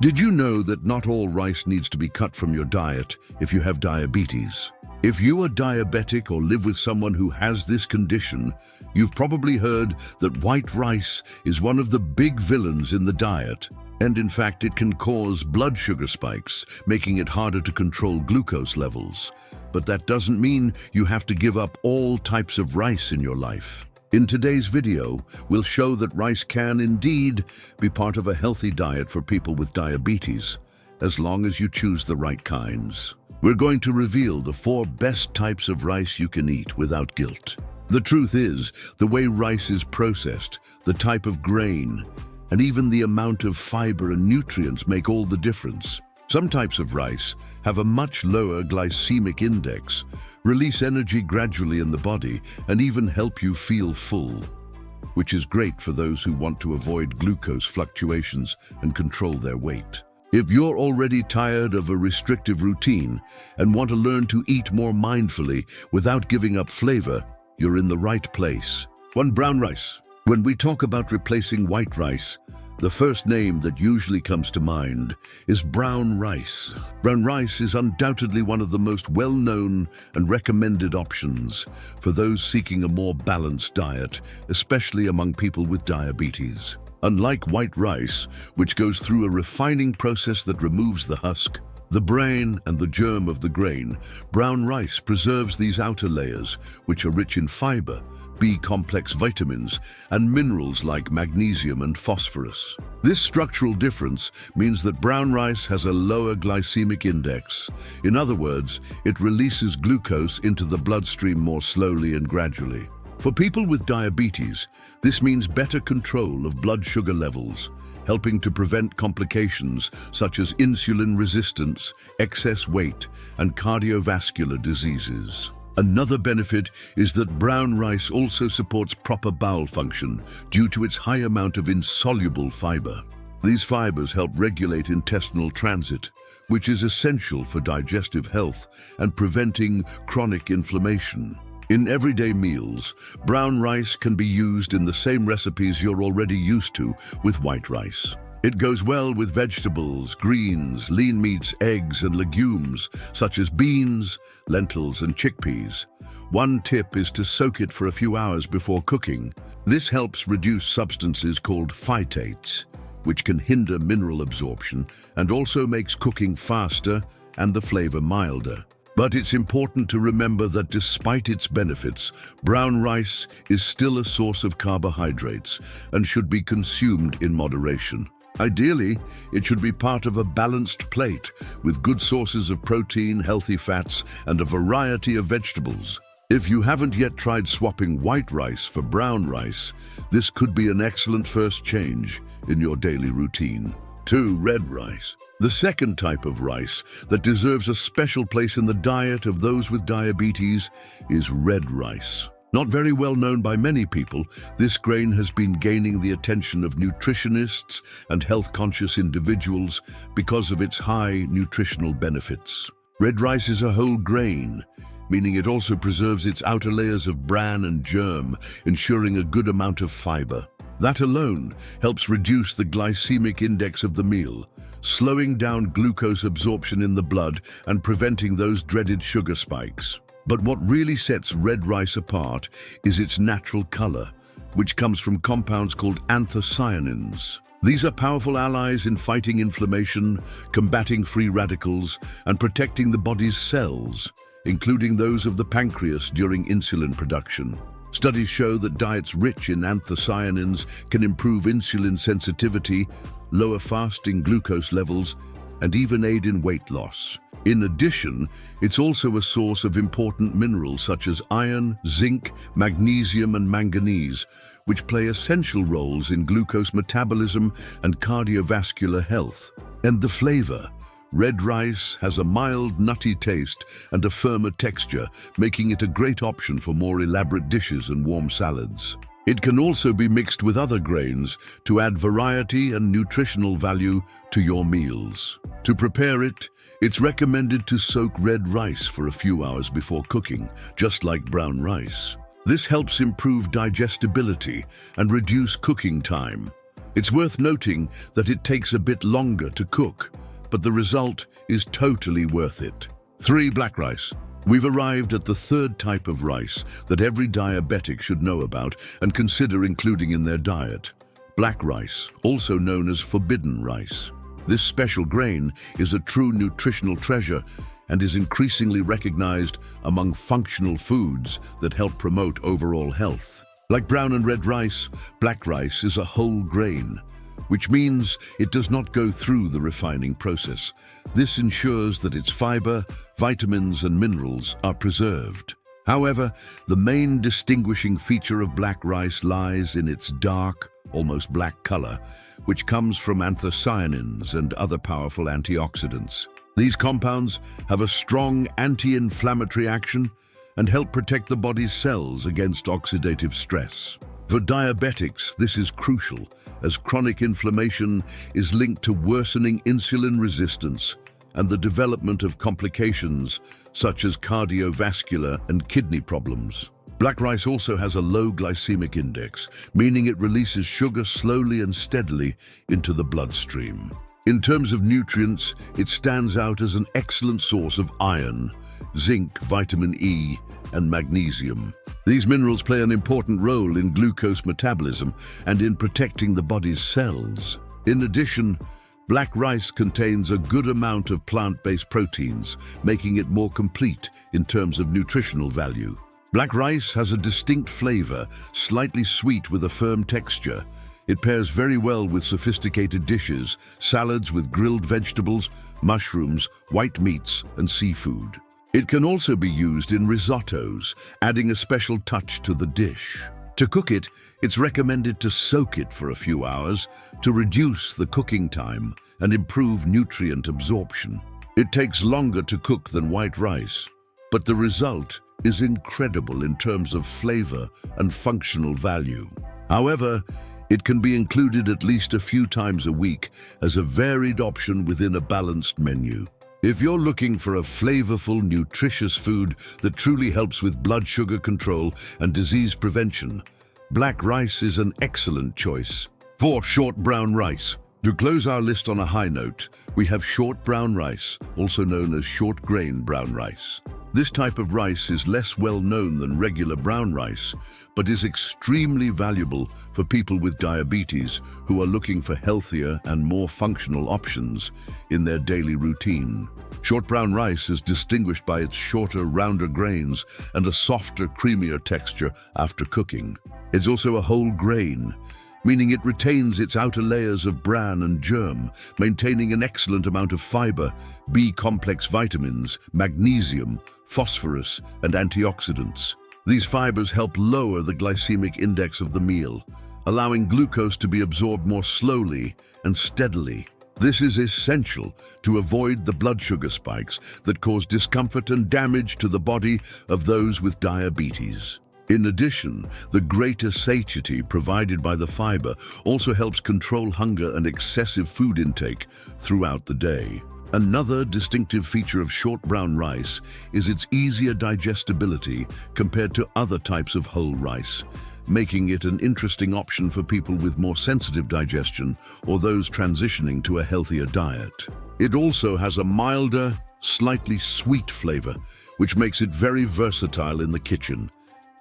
Did you know that not all rice needs to be cut from your diet if you have diabetes? If you are diabetic or live with someone who has this condition, you've probably heard that white rice is one of the big villains in the diet. And in fact, it can cause blood sugar spikes, making it harder to control glucose levels. But that doesn't mean you have to give up all types of rice in your life. In today's video, we'll show that rice can indeed be part of a healthy diet for people with diabetes, as long as you choose the right kinds. We're going to reveal the 4 best types of rice you can eat without guilt. The truth is, the way rice is processed, the type of grain, and even the amount of fiber and nutrients make all the difference. Some types of rice have a much lower glycemic index, release energy gradually in the body, and even help you feel full, which is great for those who want to avoid glucose fluctuations and control their weight. If you're already tired of a restrictive routine and want to learn to eat more mindfully without giving up flavor, you're in the right place. 1. Brown rice. When we talk about replacing white rice, the first name that usually comes to mind is brown rice. Brown rice is undoubtedly one of the most well-known and recommended options for those seeking a more balanced diet, especially among people with diabetes. Unlike white rice, which goes through a refining process that removes the husk, the brain, and the germ of the grain, brown rice preserves these outer layers, which are rich in fiber, B-complex vitamins, and minerals like magnesium and phosphorus. This structural difference means that brown rice has a lower glycemic index. In other words, it releases glucose into the bloodstream more slowly and gradually. For people with diabetes, this means better control of blood sugar levels, helping to prevent complications such as insulin resistance, excess weight, and cardiovascular diseases. Another benefit is that brown rice also supports proper bowel function due to its high amount of insoluble fiber. These fibers help regulate intestinal transit, which is essential for digestive health and preventing chronic inflammation. In everyday meals, brown rice can be used in the same recipes you're already used to with white rice. It goes well with vegetables, greens, lean meats, eggs, and legumes, such as beans, lentils, and chickpeas. One tip is to soak it for a few hours before cooking. This helps reduce substances called phytates, which can hinder mineral absorption and also makes cooking faster and the flavor milder. But it's important to remember that despite its benefits, brown rice is still a source of carbohydrates and should be consumed in moderation. Ideally, it should be part of a balanced plate with good sources of protein, healthy fats, and a variety of vegetables. If you haven't yet tried swapping white rice for brown rice, this could be an excellent first change in your daily routine. 2. Red rice. The second type of rice that deserves a special place in the diet of those with diabetes is red rice. Not very well known by many people, this grain has been gaining the attention of nutritionists and health-conscious individuals because of its high nutritional benefits. Red rice is a whole grain, meaning it also preserves its outer layers of bran and germ, ensuring a good amount of fiber. That alone helps reduce the glycemic index of the meal, slowing down glucose absorption in the blood and preventing those dreaded sugar spikes. But what really sets red rice apart is its natural color, which comes from compounds called anthocyanins. These are powerful allies in fighting inflammation, combating free radicals, and protecting the body's cells, including those of the pancreas during insulin production. Studies show that diets rich in anthocyanins can improve insulin sensitivity, lower fasting glucose levels, and even aid in weight loss. In addition, it's also a source of important minerals such as iron, zinc, magnesium, and manganese, which play essential roles in glucose metabolism and cardiovascular health. And the flavor. Red rice has a mild, nutty taste and a firmer texture, making it a great option for more elaborate dishes and warm salads. It can also be mixed with other grains to add variety and nutritional value to your meals. To prepare it, it's recommended to soak red rice for a few hours before cooking, just like brown rice. This helps improve digestibility and reduce cooking time, It's worth noting that it takes a bit longer to cook, but the result is totally worth it. 3. Black rice. We've arrived at the third type of rice that every diabetic should know about and consider including in their diet. Black rice, also known as forbidden rice. This special grain is a true nutritional treasure and is increasingly recognized among functional foods that help promote overall health. Like brown and red rice, black rice is a whole grain, which means it does not go through the refining process. This ensures that its fiber, vitamins, and minerals are preserved. However, the main distinguishing feature of black rice lies in its dark, almost black color, which comes from anthocyanins and other powerful antioxidants. These compounds have a strong anti-inflammatory action and help protect the body's cells against oxidative stress. For diabetics, this is crucial, as chronic inflammation is linked to worsening insulin resistance and the development of complications such as cardiovascular and kidney problems. Black rice also has a low glycemic index, meaning it releases sugar slowly and steadily into the bloodstream. In terms of nutrients, it stands out as an excellent source of iron, zinc, vitamin E, and magnesium. These minerals play an important role in glucose metabolism and in protecting the body's cells. In addition, black rice contains a good amount of plant-based proteins, making it more complete in terms of nutritional value. Black rice has a distinct flavor, slightly sweet with a firm texture. It pairs very well with sophisticated dishes, salads with grilled vegetables, mushrooms, white meats, and seafood. It can also be used in risottos, adding a special touch to the dish. To cook it, it's recommended to soak it for a few hours to reduce the cooking time and improve nutrient absorption. It takes longer to cook than white rice, but the result is incredible in terms of flavor and functional value. However, it can be included at least a few times a week as a varied option within a balanced menu. If you're looking for a flavorful, nutritious food that truly helps with blood sugar control and disease prevention, black rice is an excellent choice. 4. Short brown rice. To close our list on a high note, we have short brown rice, also known as short grain brown rice. This type of rice is less well known than regular brown rice, but is extremely valuable for people with diabetes who are looking for healthier and more functional options in their daily routine. Short brown rice is distinguished by its shorter, rounder grains and a softer, creamier texture after cooking. It's also a whole grain, meaning it retains its outer layers of bran and germ, maintaining an excellent amount of fiber, B-complex vitamins, magnesium, phosphorus, and antioxidants. These fibers help lower the glycemic index of the meal, allowing glucose to be absorbed more slowly and steadily. This is essential to avoid the blood sugar spikes that cause discomfort and damage to the body of those with diabetes. In addition, the greater satiety provided by the fiber also helps control hunger and excessive food intake throughout the day. Another distinctive feature of short brown rice is its easier digestibility compared to other types of whole rice, making it an interesting option for people with more sensitive digestion or those transitioning to a healthier diet. It also has a milder, slightly sweet flavor, which makes it very versatile in the kitchen.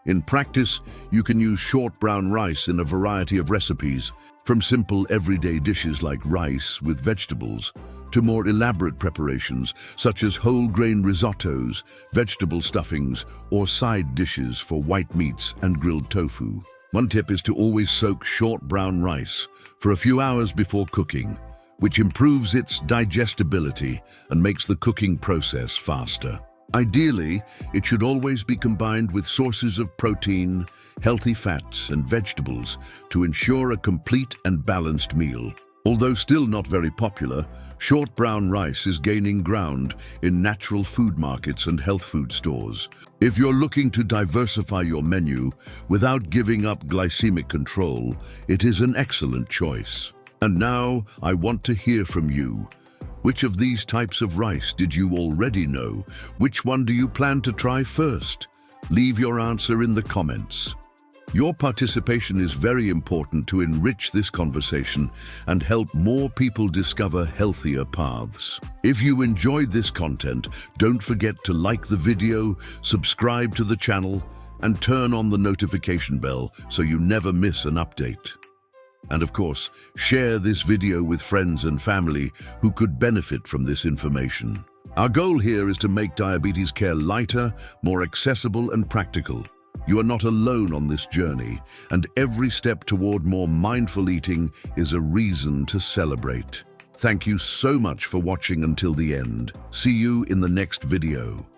In practice, you can use short brown rice in a variety of recipes, from simple everyday dishes like rice with vegetables to more elaborate preparations such as whole grain risottos, vegetable stuffings, or side dishes for white meats and grilled tofu. One tip is to always soak short brown rice for a few hours before cooking, which improves its digestibility and makes the cooking process faster. Ideally, it should always be combined with sources of protein, healthy fats, and vegetables to ensure a complete and balanced meal. Although still not very popular, short brown rice is gaining ground in natural food markets and health food stores. If you're looking to diversify your menu without giving up glycemic control, it is an excellent choice. And now, I want to hear from you. Which of these types of rice did you already know? Which one do you plan to try first? Leave your answer in the comments. Your participation is very important to enrich this conversation and help more people discover healthier paths. If you enjoyed this content, don't forget to like the video, subscribe to the channel, and turn on the notification bell so you never miss an update. And of course, share this video with friends and family who could benefit from this information. Our goal here is to make diabetes care lighter, more accessible and practical. You are not alone on this journey, and every step toward more mindful eating is a reason to celebrate. Thank you so much for watching until the end. See you in the next video.